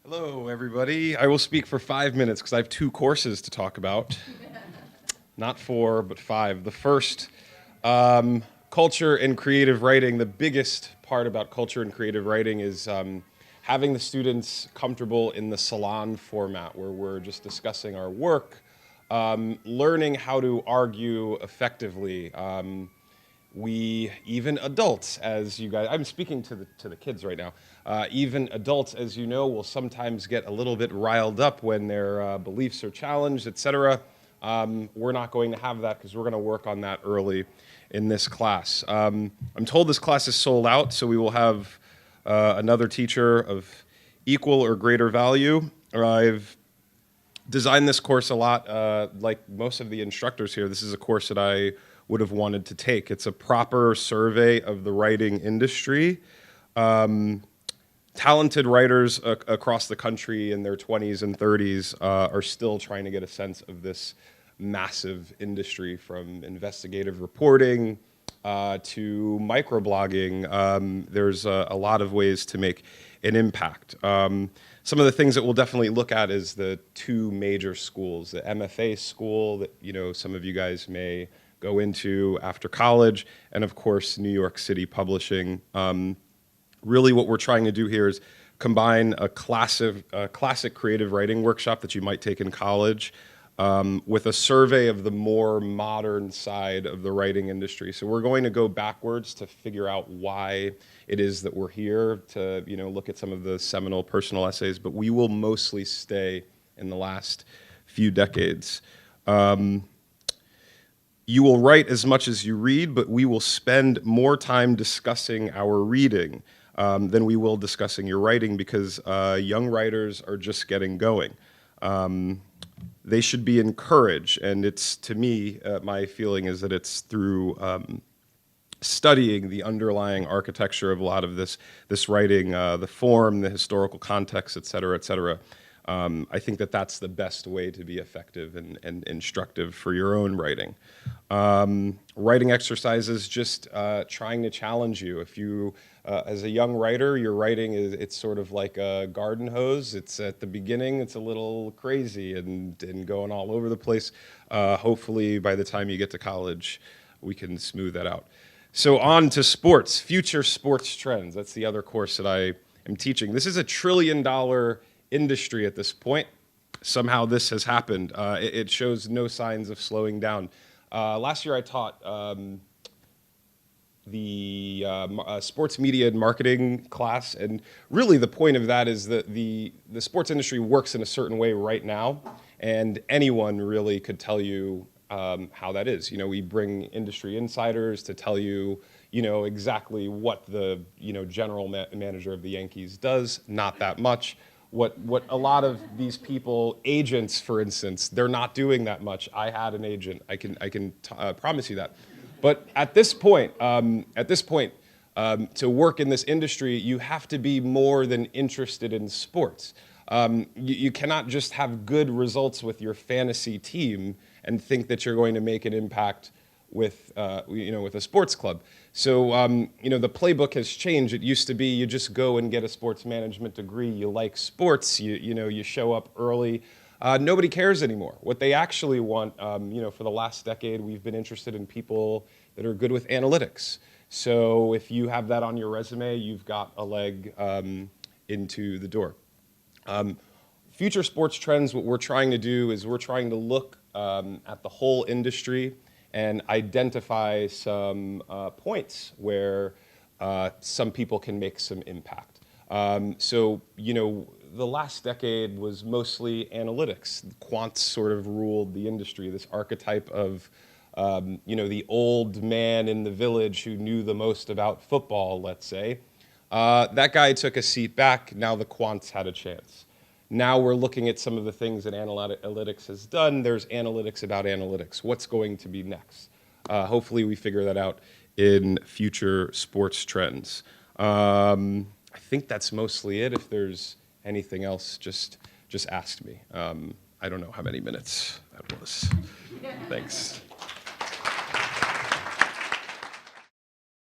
Hello, everybody. I will speak for 5 minutes because I have two courses to talk about. Not four, but five. The first, culture and creative writing. The biggest part about culture and creative writing is having the students comfortable in the salon format where we're just discussing our work, learning how to argue effectively. We, even adults, as you guys, I'm speaking to the kids right now, even adults, as you know, will sometimes get a little bit riled up when their beliefs are challenged, etc. We're not going to have that because we're going to work on that early in this class. I'm told this class is sold out, so we will have another teacher of equal or greater value. I've designed this course a lot, like most of the instructors here. This is a course that I would have wanted to take. It's a proper survey of the writing industry. Talented writers across the country in their 20s and 30s are still trying to get a sense of this massive industry, from investigative reporting to microblogging. There's a lot of ways to make an impact. Some of the things that we'll definitely look at is the two major schools, the MFA school that some of you guys may go into after college, and of course New York City publishing. Really what we're trying to do here is combine a classic creative writing workshop that you might take in college with a survey of the more modern side of the writing industry. So we're going to go backwards to figure out why it is that we're here to look at some of the seminal personal essays, but we will mostly stay in the last few decades. You will write as much as you read, but we will spend more time discussing our reading than we will discussing your writing, because young writers are just getting going. They should be encouraged, and it's, to me, my feeling is that it's through studying the underlying architecture of a lot of this writing, the form, the historical context, et cetera, I think that that's the best way to be effective and instructive for your own writing. Writing exercises, just trying to challenge you. If you, as a young writer, your writing it's sort of like a garden hose. It's at the beginning, it's a little crazy and going all over the place. Hopefully, by the time you get to college, we can smooth that out. So on to sports, future sports trends. That's the other course that I am teaching. This is $1 trillion industry at this point. Somehow this has happened. It shows no signs of slowing down. Last year I taught the sports media and marketing class, and really the point of that is that the sports industry works in a certain way right now, and anyone really could tell you how that is. We bring industry insiders to tell you exactly what the general manager of the Yankees does. Not that much. What a lot of these people, agents, for instance, they're not doing that much. I had an agent. I can promise you that. But at this point, to work in this industry, you have to be more than interested in sports. You cannot just have good results with your fantasy team and think that you're going to make an impact with a sports club. So the playbook has changed. It used to be you just go and get a sports management degree. You like sports. You show up early. Nobody cares anymore. What they actually want, for the last decade, we've been interested in people that are good with analytics. So if you have that on your resume, you've got a leg into the door. Future sports trends, what we're trying to do is we're trying to look at the whole industry and identify some points where some people can make some impact. The last decade was mostly analytics. Quants sort of ruled the industry, this archetype of the old man in the village who knew the most about football, let's say. That guy took a seat back. Now the quants had a chance. Now we're looking at some of the things that analytics has done. There's analytics about analytics. What's going to be next? Hopefully we figure that out in future sports trends. I think that's mostly it. If there's anything else, just ask me. I don't know how many minutes that was. Thanks.